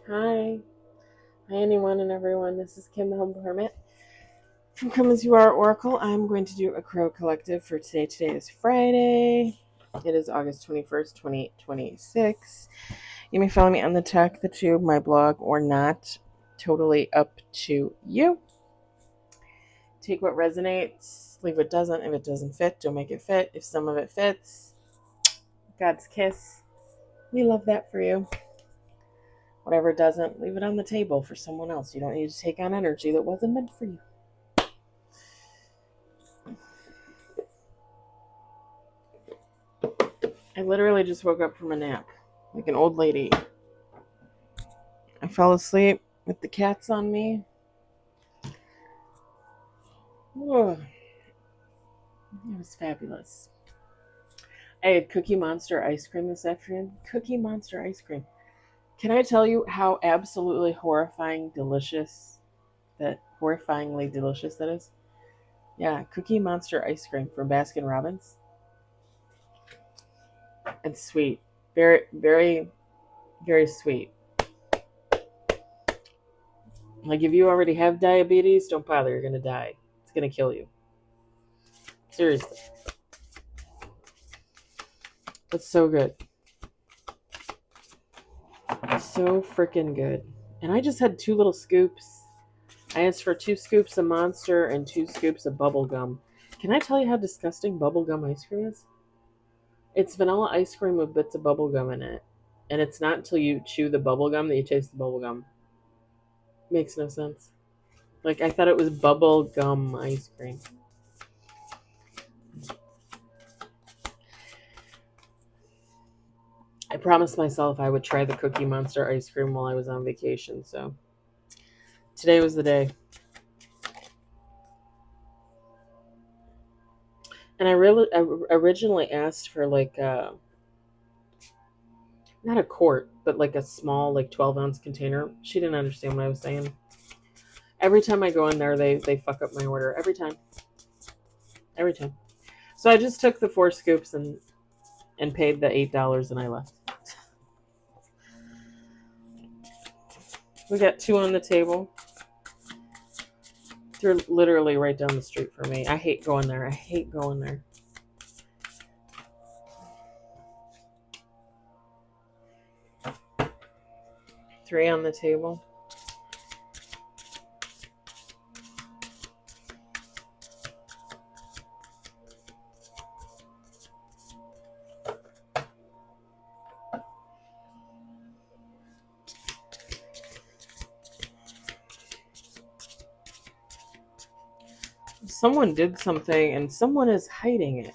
Hi. Hi, anyone and everyone. This is Kim, the Humble Hermit. From Come As You Are Oracle, I'm going to do a Crow Collective for today. Today is Friday. It is August 21st, 2026. You may follow me on the Tech, the Tube, my blog, or not. Totally up to you. Take what resonates, leave what doesn't. If it doesn't fit, don't make it fit. If some of it fits, God's kiss. We love that for you. Whatever doesn't, leave it on the table for someone else. You don't need to take on energy that wasn't meant for you. I literally just woke up from a nap, like an old lady. I fell asleep with the cats on me. Ugh. It was fabulous. I had Cookie Monster ice cream this afternoon. Cookie Monster ice cream. Can I tell you how absolutely horrifyingly delicious that is? Yeah, Cookie Monster ice cream from Baskin Robbins. It's sweet. Very, very, very sweet. Like, if you already have diabetes, don't bother. You're going to die. It's going to kill you. Seriously. It's so good. So freaking good. And I just had 2 little scoops. I asked for 2 scoops of Monster and 2 scoops of bubble gum. Can I tell you how disgusting bubble gum ice cream is? It's vanilla ice cream with bits of bubble gum in it. And it's not until you chew the bubble gum that you taste the bubble gum. Makes no sense. Like, I thought it was bubble gum ice cream. I promised myself I would try the Cookie Monster ice cream while I was on vacation, so today was the day. And I originally asked for like not a quart, but like a small, like 12-ounce container. She didn't understand what I was saying. Every time I go in there, they fuck up my order. Every time. So I just took the 4 scoops and paid the $8 and I left. We got 2 on the table. They're literally right down the street from me. I hate going there. 3 on the table. Someone did something and someone is hiding it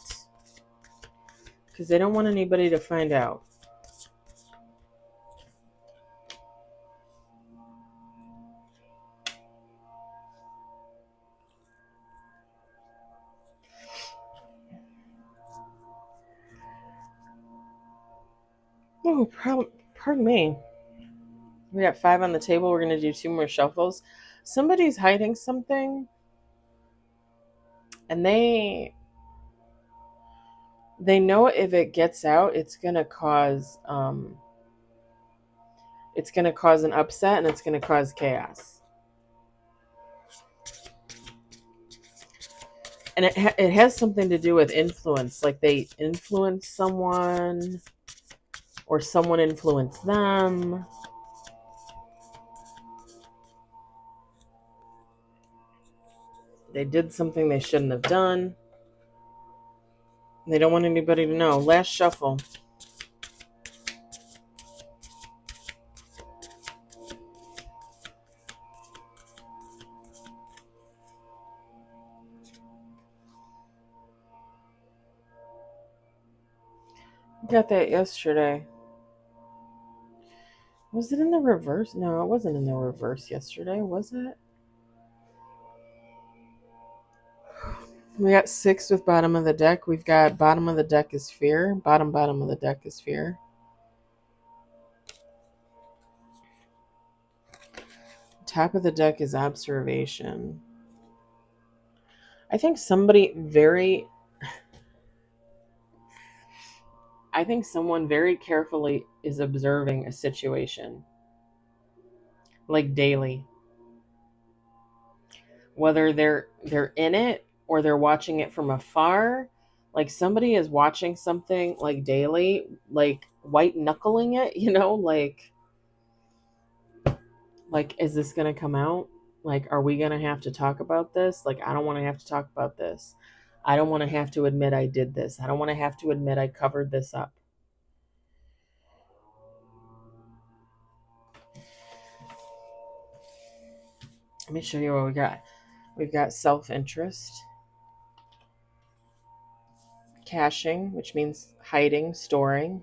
because they don't want anybody to find out. Oh, pardon me. We got 5 on the table. We're going to do 2 more shuffles. Somebody's hiding something, and they know if it gets out, it's going to cause an upset, and it's going to cause chaos. And it has something to do with influence, like they influence someone, or someone influenced them. They did something they shouldn't have done. They don't want anybody to know. Last shuffle. Got that yesterday. Was it in the reverse? No, it wasn't in the reverse yesterday, was it? We got 6 with bottom of the deck. We've got bottom of the deck is fear. Bottom of the deck is fear. Top of the deck is observation. I think someone very carefully is observing a situation. like daily. Whether they're in it or they're watching it from afar, like somebody is watching something like daily, like white knuckling it, like is this going to come out? Like, are we going to have to talk about this? Like, I don't want to have to talk about this. I don't want to have to admit I did this. I don't want to have to admit I covered this up. Let me show you what we got. We've got self-interest, caching, which means hiding, storing,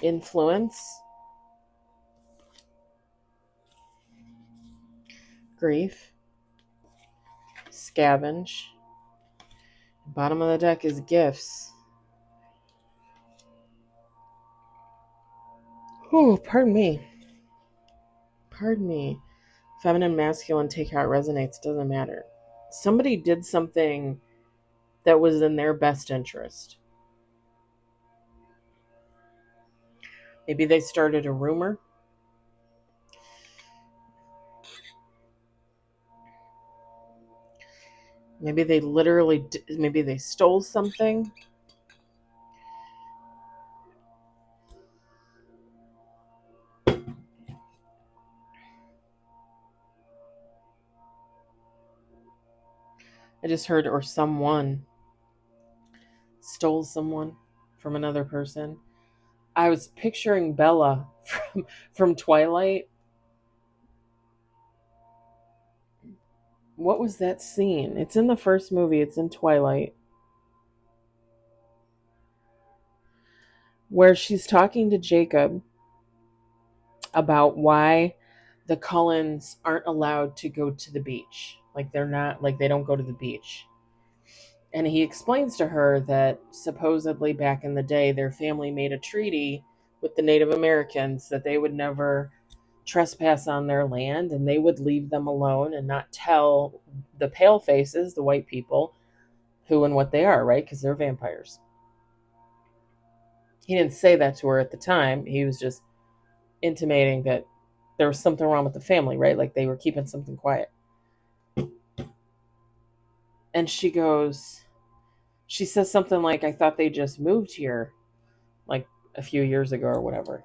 influence, grief, scavenge. Bottom of the deck is gifts. Oh, pardon me. Pardon me. Feminine, masculine, take how it resonates, doesn't matter. Somebody did something that was in their best interest. Maybe they started a rumor. Maybe they maybe they stole something. I just heard, or someone stole someone from another person. I was picturing Bella from Twilight. What was that scene? It's in the first movie. It's in Twilight. Where she's talking to Jacob about why the Cullens aren't allowed to go to the beach. Like they don't go to the beach. And he explains to her that supposedly back in the day, their family made a treaty with the Native Americans that they would never trespass on their land and they would leave them alone and not tell the pale faces, the white people, who and what they are, right? Because they're vampires. He didn't say that to her at the time. He was just intimating that there was something wrong with the family, right? Like they were keeping something quiet. And she says something like, I thought they just moved here like a few years ago or whatever.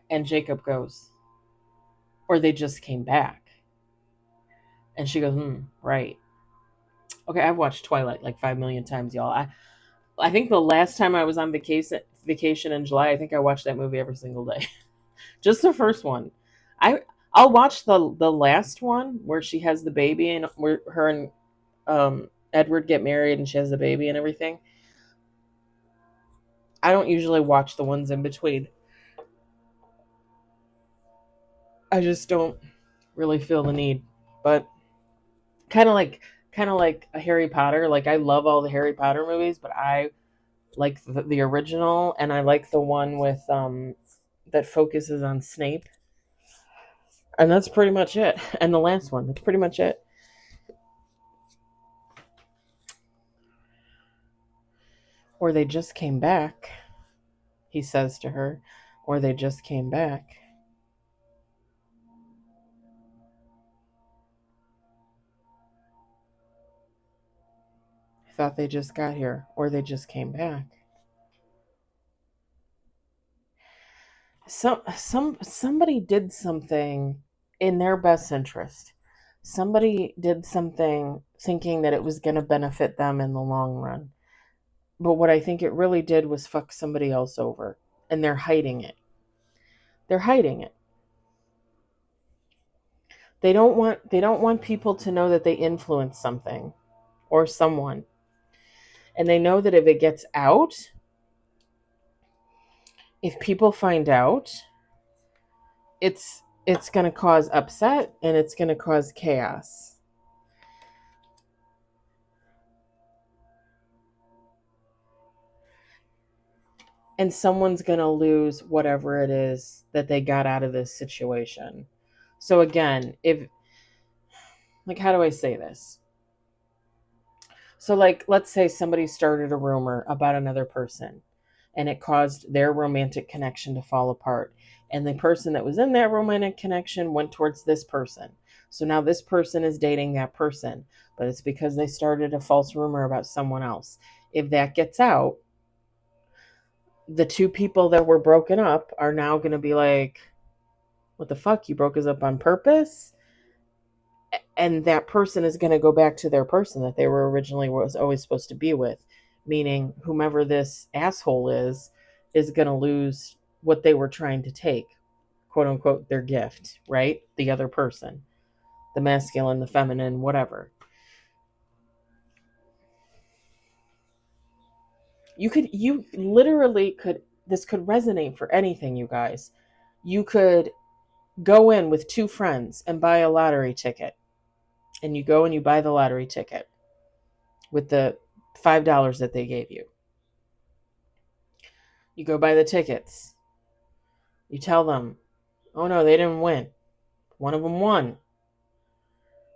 And Jacob goes, or they just came back. And she goes, right. Okay, I've watched Twilight like 5 million times, y'all. I think the last time I was on vacation in July, I think I watched that movie every single day. Just the first one. I'll watch the last one where she has the baby and where her and Edward get married and she has the baby and everything. I don't usually watch the ones in between. I just don't really feel the need. But kind of like a Harry Potter. Like I love all the Harry Potter movies, but I like the original, and I like the one with that focuses on Snape. And that's pretty much it. And the last one, that's pretty much it. Or they just came back, he says to her. Or they just came back. I thought they just got here. Or they just came back. Somebody did something in their best interest. Somebody did something thinking that it was going to benefit them in the long run. But what I think it really did was fuck somebody else over. And they're hiding it. They're hiding it. They don't want people to know that they influence something or someone. And they know that if it gets out, if people find out, it's going to cause upset and it's going to cause chaos. And someone's going to lose whatever it is that they got out of this situation. So again, how do I say this? So let's say somebody started a rumor about another person. and it caused their romantic connection to fall apart. And the person that was in that romantic connection went towards this person. So now this person is dating that person, but it's because they started a false rumor about someone else. If that gets out, the two people that were broken up are now going to be like, what the fuck? You broke us up on purpose? And that person is going to go back to their person that they were originally was always supposed to be with, meaning whomever this asshole is going to lose what they were trying to take, quote unquote, their gift, right? The other person, the masculine, the feminine, whatever. You literally could, this could resonate for anything, you guys. You could go in with two friends and buy a lottery ticket. And you go and you buy the lottery ticket with the $5 that they gave you. You go buy the tickets. You tell them, oh no, they didn't win. One of them won.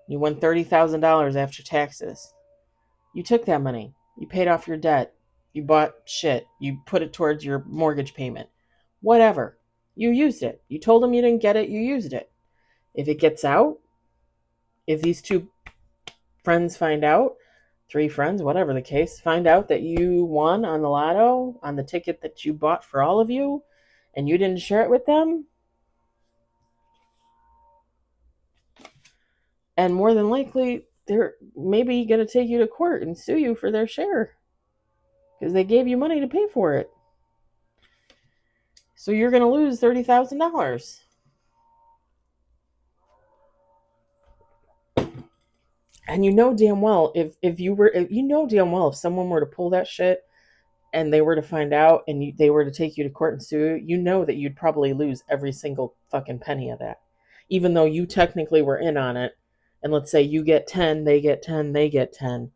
You won $30,000 after taxes. You took that money. You paid off your debt. You bought shit. You put it towards your mortgage payment. Whatever. You used it. You told them you didn't get it. You used it. If it gets out, if these two friends find out, three friends, whatever the case, find out that you won on the lotto, on the ticket that you bought for all of you, and you didn't share it with them, and more than likely, they're maybe going to take you to court and sue you for their share because they gave you money to pay for it. So you're going to lose $30,000. And you know damn well if someone were to pull that shit and they were to find out and they were to take you to court and sue, you know that you'd probably lose every single fucking penny of that. Even though you technically were in on it, and let's say you get 10, they get 10, they get 10.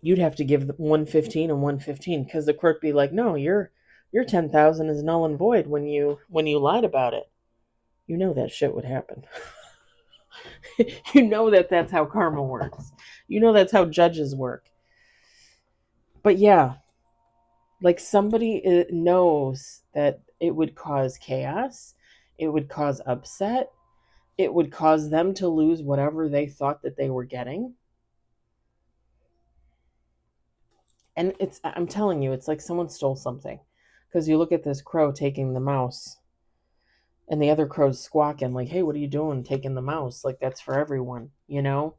You'd have to give 115 and 115 because the court be like, no, your 10,000 is null and void when you lied about it. You know that shit would happen. You know that's how karma works. You know that's how judges work. But yeah, like somebody knows that it would cause chaos. It would cause upset. It would cause them to lose whatever they thought that they were getting. And I'm telling you, it's like someone stole something. Because you look at this crow taking the mouse, and the other crow's squawking like, hey, what are you doing taking the mouse? Like, that's for everyone, you know?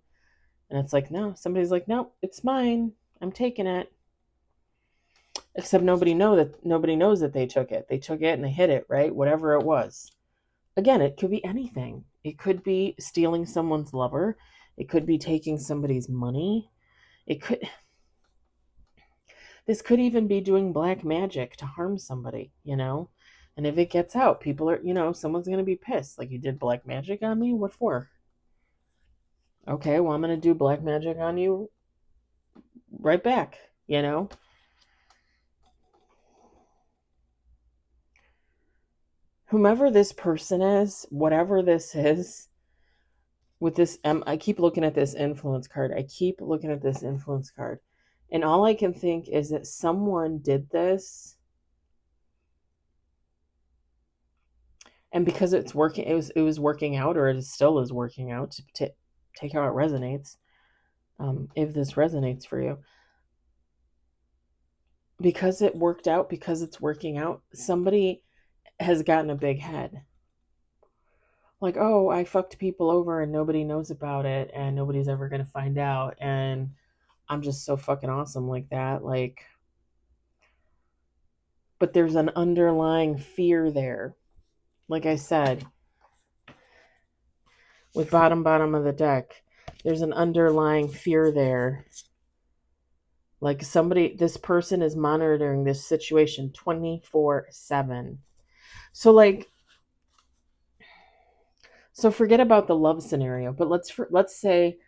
And it's like, no, somebody's like, no, it's mine. I'm taking it. Except nobody knows that they took it. They took it and they hid it, right? Whatever it was. Again, it could be anything. It could be stealing someone's lover. It could be taking somebody's money. This could even be doing black magic to harm somebody, you know? And if it gets out, people are, someone's going to be pissed. Like, you did black magic on me? What for? Okay, well, I'm going to do black magic on you right back, you know? Whomever this person is, whatever this is, with this, I keep looking at this influence card. And all I can think is that someone did this. And because it's working, it was working out, or it still is working out, to take how it resonates. If this resonates for you. Because it worked out, because it's working out, somebody has gotten a big head. Like, oh, I fucked people over and nobody knows about it and nobody's ever going to find out. And I'm just so fucking awesome like that. Like, but there's an underlying fear there. Like I said, with bottom of the deck, there's an underlying fear there. Like this person is monitoring this situation 24/7. So forget about the love scenario, but let's say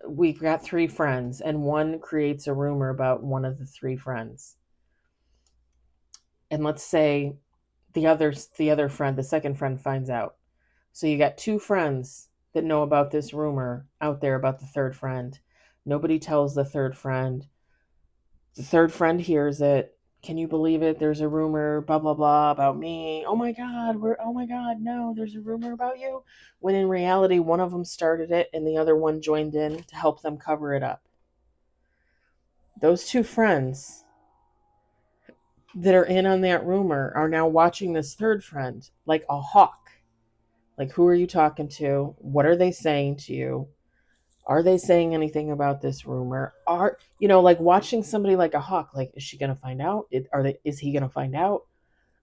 we've got three friends and one creates a rumor about one of the three friends. And let's say the other friend, the second friend, finds out. So you got two friends that know about this rumor out there about the third friend. Nobody tells the third friend. The third friend hears it, can you believe it? There's a rumor, blah, blah, blah, about me. Oh my God, no, there's a rumor about you. When in reality, one of them started it and the other one joined in to help them cover it up. Those two friends that are in on that rumor are now watching this third friend like a hawk. Like, who are you talking to? What are they saying to you? Are they saying anything about this rumor? Like watching somebody like a hawk, like, is she going to find out? Is he going to find out?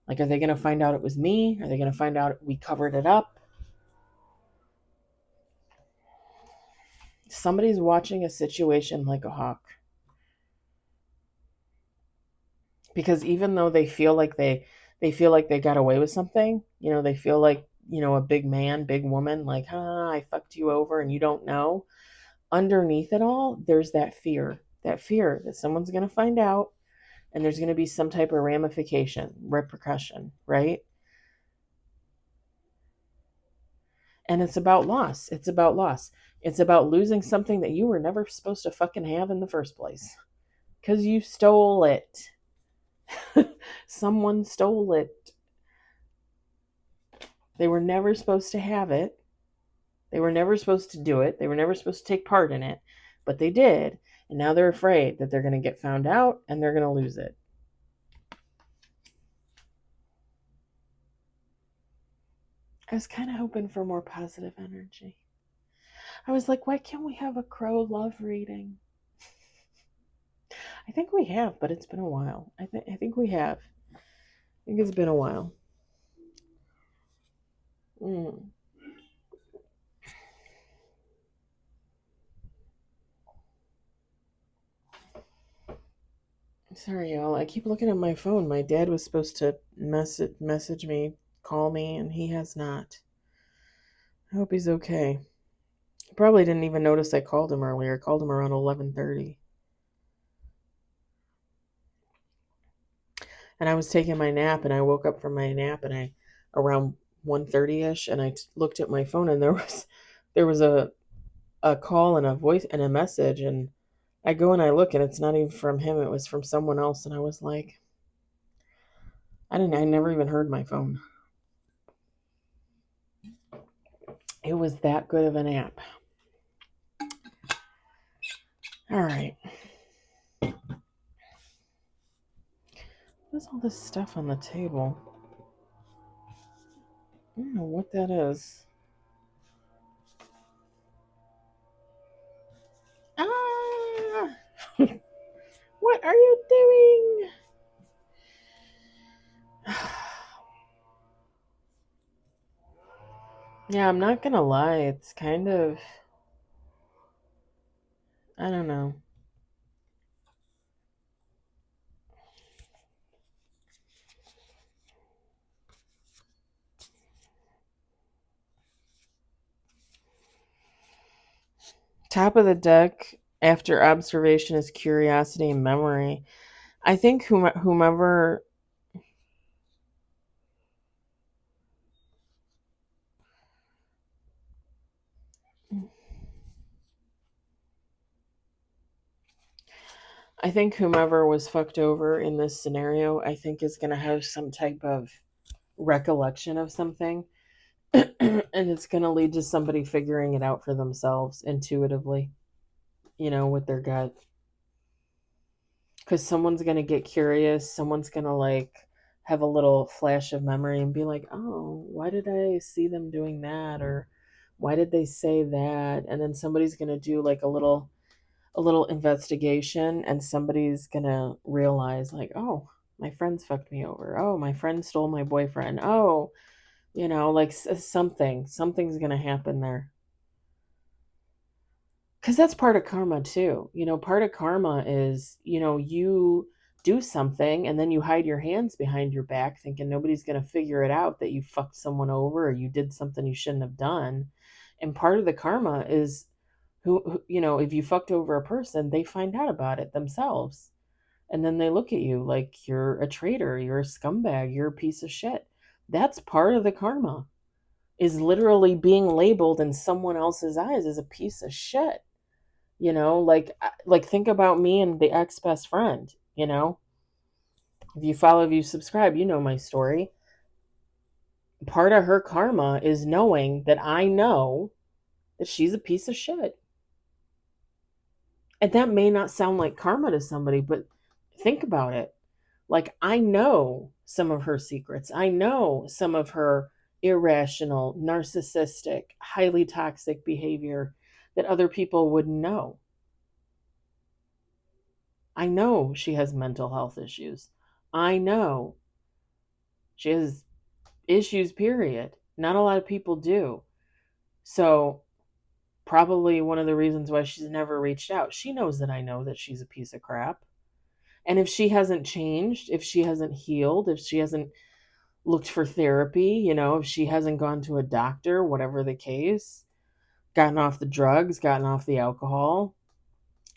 Like, are they going to find out it was me? Are they going to find out we covered it up? Somebody's watching a situation like a hawk. Because even though they feel like they got away with something, they feel like, a big man, big woman, like, I fucked you over and you don't know. Underneath it all, there's that fear that someone's going to find out and there's going to be some type of repercussion, right? And it's about loss. It's about losing something that you were never supposed to fucking have in the first place. Because you stole it. Someone stole it. They were never supposed to have it. They were never supposed to do it. They were never supposed to take part in it. But they did. And now they're afraid that they're going to get found out and they're going to lose it. I was kind of hoping for more positive energy. I was like, why can't we have a crow love reading? I think we have, but it's been a while. I think we have. I think it's been a while. Sorry, y'all. I keep looking at my phone. My dad was supposed to message me, call me, and he has not. I hope he's okay. He probably didn't even notice I called him earlier. I called him around 11:30. And I was taking my nap, and I woke up from my nap, and around 1:30ish, and I looked at my phone, and there was a call and a voice and a message, and I go and I look, and it's not even from him. It was from someone else, and I was like, I never even heard my phone. It was that good of an app. All right. What's all this stuff on the table? I don't know what that is. Ah! What are you doing? Yeah, I'm not gonna lie. It's kind of, I don't know. Top of the deck after observation is curiosity and memory. I think whomever. I think whomever was fucked over in this scenario, I think is going to have some type of recollection of something. And it's going to lead to somebody figuring it out for themselves intuitively, with their gut. Because someone's going to get curious. Someone's going to have a little flash of memory and be like, oh, why did I see them doing that? Or why did they say that? And then somebody's going to do a little investigation, and somebody's gonna realize oh, my friends fucked me over. Oh, my friend stole my boyfriend. Oh, something's gonna happen there. Because that's part of karma too. Part of karma is, you do something and then you hide your hands behind your back thinking nobody's going to figure it out that you fucked someone over or you did something you shouldn't have done. And part of the karma is who if you fucked over a person, they find out about it themselves. And then they look at you like you're a traitor, you're a scumbag, you're a piece of shit. That's part of the karma, is literally being labeled in someone else's eyes as a piece of shit. Like think about me and the ex best friend. If you follow, if you subscribe, you know my story. Part of her karma is knowing that I know that she's a piece of shit. And that may not sound like karma to somebody, but think about it. Like, I know some of her secrets. I know some of her irrational, narcissistic, highly toxic behavior that other people wouldn't know. I know she has mental health issues. I know she has issues, period. Not a lot of people do. So, probably one of the reasons why she's never reached out. She knows that I know that she's a piece of crap. And if she hasn't changed, if she hasn't healed, if she hasn't looked for therapy, if she hasn't gone to a doctor, whatever the case, gotten off the drugs, gotten off the alcohol,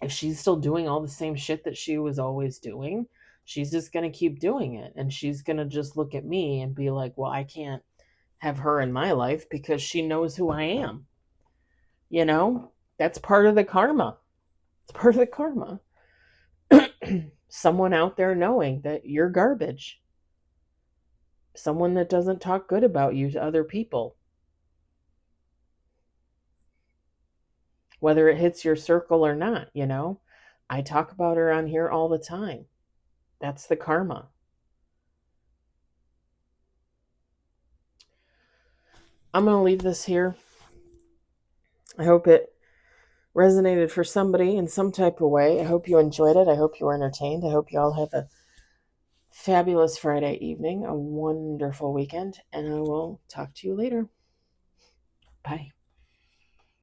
if she's still doing all the same shit that she was always doing, she's just going to keep doing it. And she's going to just look at me and be like, well, I can't have her in my life because she knows who I am. That's part of the karma. It's part of the karma. Someone out there knowing that you're garbage. Someone that doesn't talk good about you to other people. Whether it hits your circle or not, I talk about her on here all the time. That's the karma. I'm going to leave this here. I hope it resonated for somebody in some type of way. I hope you enjoyed it. I hope you were entertained. I hope you all have a fabulous Friday evening, a wonderful weekend, and I will talk to you later. Bye.